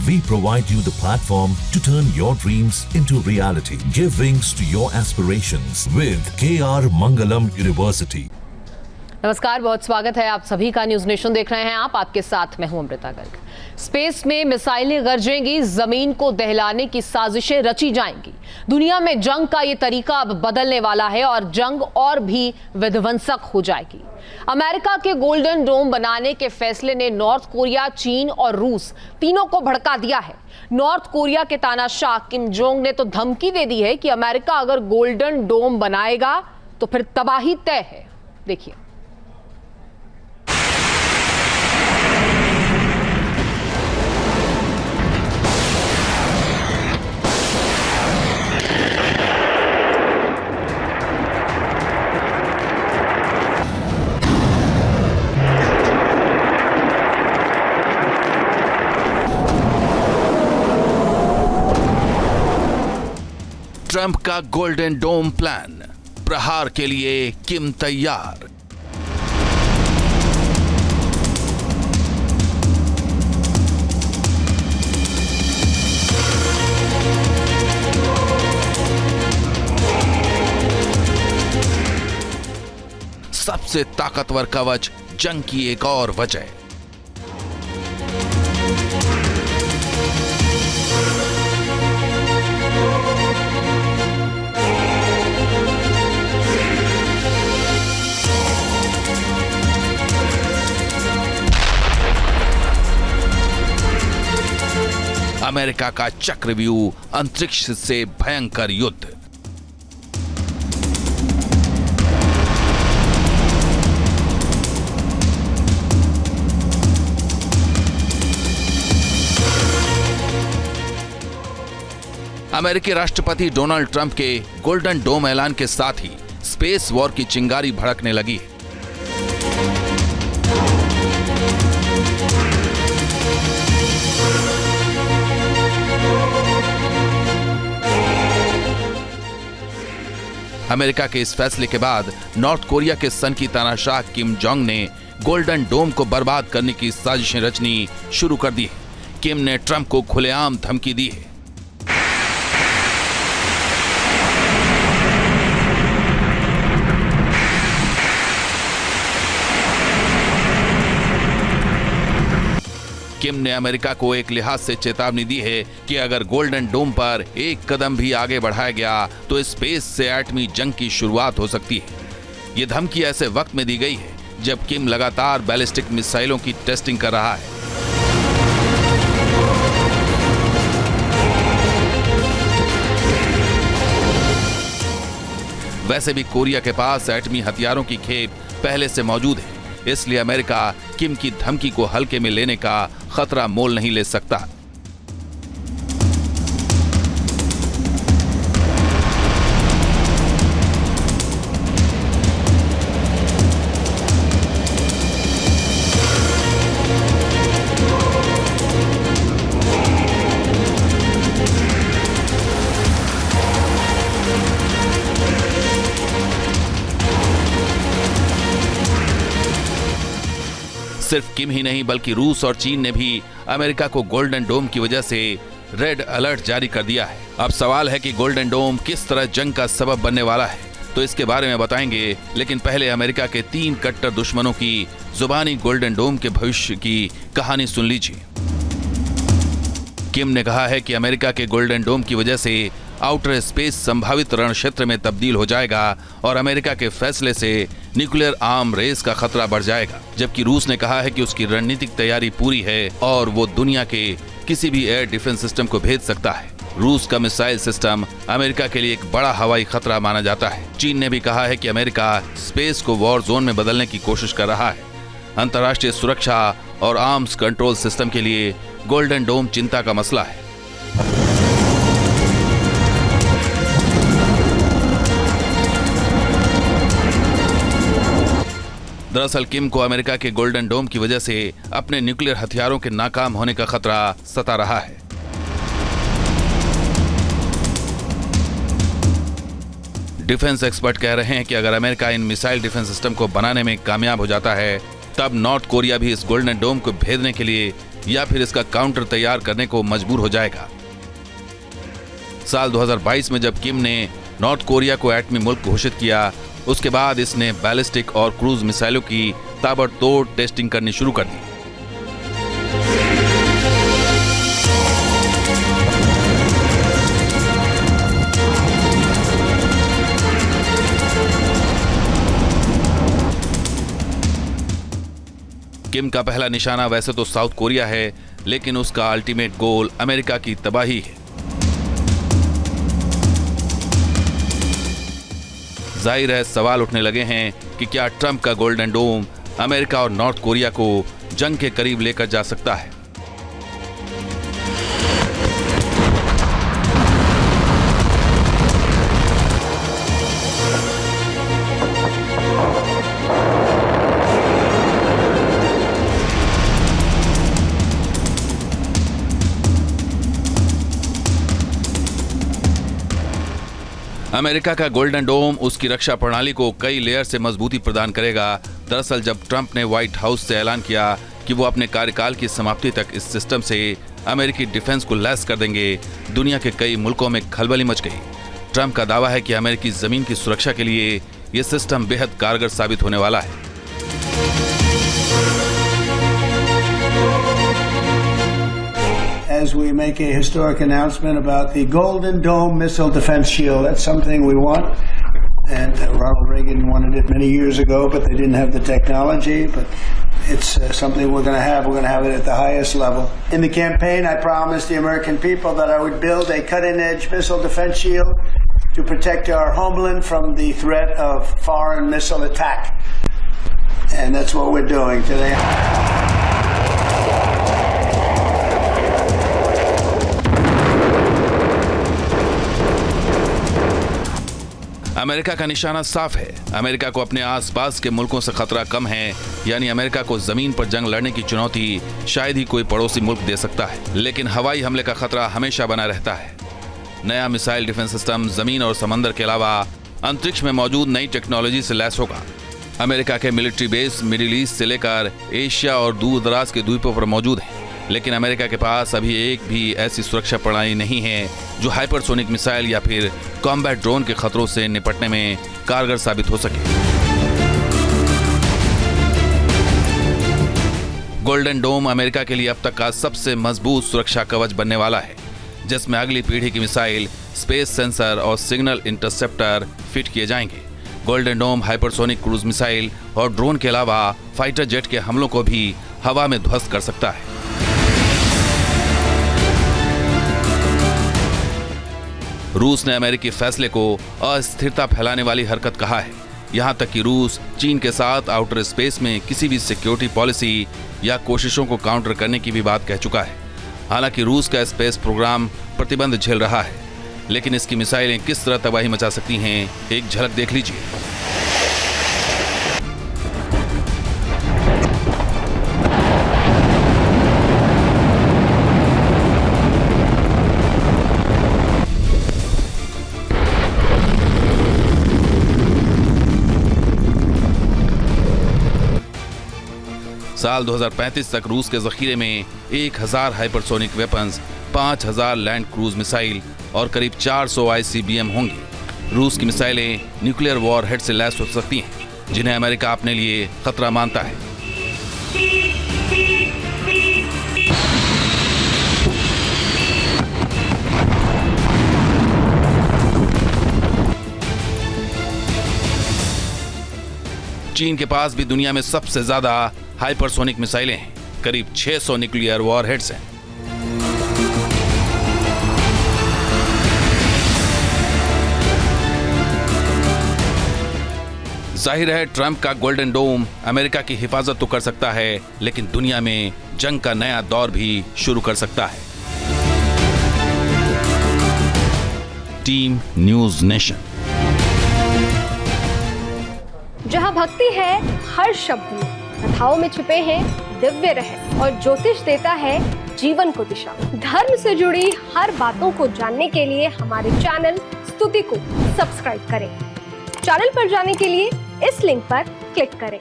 We provide you the platform to turn your dreams into reality. Give wings to your aspirations with KR Mangalam University. नमस्कार, बहुत स्वागत है आप सभी का। न्यूज नेशन देख रहे हैं आप, आपके साथ मैं हूं अमृता गर्ग। स्पेस में मिसाइलें गरजेंगी, जमीन को दहलाने की साजिशें रची जाएंगी। दुनिया में जंग का ये तरीका अब बदलने वाला है और जंग और भी विध्वंसक हो जाएगी। अमेरिका के गोल्डन डोम बनाने के फैसले ने नॉर्थ कोरिया, चीन और रूस तीनों को भड़का दिया है। नॉर्थ कोरिया के तानाशाह किम जोंग ने तो धमकी दे दी है कि अमेरिका अगर गोल्डन डोम बनाएगा तो फिर तबाही तय है। देखिए, ट्रंप का गोल्डन डोम प्लान, प्रहार के लिए किम तैयार। सबसे ताकतवर कवच, जंग की एक और वजह। अमेरिका का चक्रव्यूह, अंतरिक्ष से भयंकर युद्ध। अमेरिकी राष्ट्रपति डोनाल्ड ट्रंप के गोल्डन डोम ऐलान के साथ ही स्पेस वॉर की चिंगारी भड़कने लगी है। अमेरिका के इस फैसले के बाद नॉर्थ कोरिया के सन की तानाशाह किम जोंग ने गोल्डन डोम को बर्बाद करने की साजिशें रचनी शुरू कर दी है। किम ने ट्रंप को खुलेआम धमकी दी है। किम ने अमेरिका को एक लिहाज से चेतावनी दी है कि अगर गोल्डन डोम पर एक कदम भी आगे बढ़ाया गया तो स्पेस से एटमी जंग की शुरुआत हो सकती है। यह धमकी ऐसे वक्त में दी गई है जब किम लगातार बैलिस्टिक मिसाइलों की टेस्टिंग कर रहा है। वैसे भी कोरिया के पास एटमी हथियारों की खेप पहले से मौजूद है, इसलिए अमेरिका किम की धमकी को हल्के में लेने का खतरा मोल नहीं ले सकता। सिर्फ किम ही नहीं बल्कि रूस और चीन ने भी अमेरिका को गोल्डन डोम की वजह से रेड अलर्ट जारी कर दिया है। अब सवाल है कि गोल्डन डोम किस तरह जंग का सबब बनने वाला है, तो इसके बारे में बताएंगे। लेकिन पहले अमेरिका के 3 कट्टर दुश्मनों की जुबानी गोल्डन डोम के भविष्य की कहानी सुन लीजिए। किम ने कहा है कि अमेरिका के गोल्डन डोम की वजह से आउटर स्पेस संभावित रण क्षेत्र में तब्दील हो जाएगा और अमेरिका के फैसले से न्यूक्लियर आर्म रेस का खतरा बढ़ जाएगा। जबकि रूस ने कहा है कि उसकी रणनीतिक तैयारी पूरी है और वो दुनिया के किसी भी एयर डिफेंस सिस्टम को भेज सकता है। रूस का मिसाइल सिस्टम अमेरिका के लिए एक बड़ा हवाई खतरा माना जाता है। चीन ने भी कहा है कि अमेरिका स्पेस को वॉर जोन में बदलने की कोशिश कर रहा है। अंतर्राष्ट्रीय सुरक्षा और आर्म्स कंट्रोल सिस्टम के लिए गोल्डन डोम चिंता का मसला है। दरअसल किम को अमेरिका के गोल्डन डोम की वजह से अपने न्यूक्लियर हथियारों के नाकाम होने का खतरा सता रहा है। डिफेंस एक्सपर्ट कह रहे हैं कि अगर America in missile defence system को बनाने में कामयाब हो जाता है, तब नॉर्थ कोरिया भी इस गोल्डन डोम को भेदने के लिए या फिर इसका काउंटर तैयार करने को मजबूर हो जाएगा। साल 2022 में जब किम ने नॉर्थ कोरिया को एटमी मुल्क घोषित किया, उसके बाद इसने बैलिस्टिक और क्रूज मिसाइलों की ताबड़तोड़ टेस्टिंग करनी शुरू कर दी। किम का पहला निशाना वैसे तो साउथ कोरिया है, लेकिन उसका अल्टीमेट गोल अमेरिका की तबाही है। जाहिर है सवाल उठने लगे हैं कि क्या ट्रंप का गोल्डन डोम अमेरिका और नॉर्थ कोरिया को जंग के करीब लेकर जा सकता है। अमेरिका का गोल्डन डोम उसकी रक्षा प्रणाली को कई लेयर से मजबूती प्रदान करेगा। दरअसल जब ट्रंप ने व्हाइट हाउस से ऐलान किया कि वो अपने कार्यकाल की समाप्ति तक इस सिस्टम से अमेरिकी डिफेंस को लैस कर देंगे, दुनिया के कई मुल्कों में खलबली मच गई। ट्रंप का दावा है कि अमेरिकी जमीन की सुरक्षा के लिए ये सिस्टम बेहद कारगर साबित होने वाला है। As we make a historic announcement about the Golden Dome Missile Defense Shield. That's something we want, and Ronald Reagan wanted it many years ago, but they didn't have the technology, but it's something we're going to have. We're going to have it at the highest level. In the campaign, I promised the American people that I would build a cutting-edge missile defense shield to protect our homeland from the threat of foreign missile attack. And that's what we're doing today. America का निशाना साफ है। America को अपने आसपास के मुल्कों से खतरा कम है, यानी अमेरिका को जमीन पर जंग लड़ने की चुनौती शायद ही कोई पड़ोसी मुल्क दे सकता है, लेकिन हवाई हमले का खतरा हमेशा बना रहता है। नया मिसाइल डिफेंस सिस्टम जमीन और समंदर के अलावा अंतरिक्ष में मौजूद नई टेक्नोलॉजी से लैस होगा। अमेरिका के मिलिट्री बेस मिडिल ईस्ट से लेकर एशिया और दूर दराज के द्वीपों पर मौजूद हैं, लेकिन अमेरिका के पास अभी एक भी ऐसी सुरक्षा प्रणाली नहीं है जो हाइपरसोनिक मिसाइल या फिर कॉम्बैट ड्रोन के खतरों से निपटने में कारगर साबित हो सके। गोल्डन डोम अमेरिका के लिए अब तक का सबसे मजबूत सुरक्षा कवच बनने वाला है, जिसमें अगली पीढ़ी की मिसाइल, स्पेस सेंसर और सिग्नल इंटरसेप्टर फिट किए जाएंगे। गोल्डन डोम हाइपरसोनिक क्रूज मिसाइल और ड्रोन के अलावा फाइटर जेट के हमलों को भी हवा में ध्वस्त कर सकता है। रूस ने अमेरिकी फैसले को अस्थिरता फैलाने वाली हरकत कहा है। यहां तक कि रूस चीन के साथ आउटर स्पेस में किसी भी सिक्योरिटी पॉलिसी या कोशिशों को काउंटर करने की भी बात कह चुका है। हालांकि रूस का स्पेस प्रोग्राम प्रतिबंध झेल रहा है, लेकिन इसकी मिसाइलें किस तरह तबाही मचा सकती हैं, एक झलक देख लीजिए। साल 2035 तक रूस के जखीरे में 1000 hypersonic weapons, 5000 land cruise missile और करीब 400 ICBM होंगी। रूस की मिसाइलें न्यूक्लियर वॉरहेड से लैस हो सकती हैं, जिन्हें अमेरिका अपने लिए खतरा मानता है। चीन के पास भी दुनिया में सबसे ज्यादा हाइपरसोनिक मिसाइलें हैं, करीब 600 न्यूक्लियर वॉरहेड्स हैं। जाहिर है ट्रंप का गोल्डन डोम अमेरिका की हिफाजत तो कर सकता है, लेकिन दुनिया में जंग का नया दौर भी शुरू कर सकता है। Team news nation. जहां भक्ति है हर शब्द में, कथाओं में छुपे हैं दिव्य रहस्य और ज्योतिष देता है जीवन को दिशा। धर्म से जुड़ी हर बातों को जानने के लिए हमारे चैनल स्तुति को सब्सक्राइब करें। चैनल पर जाने के लिए इस लिंक पर क्लिक करें।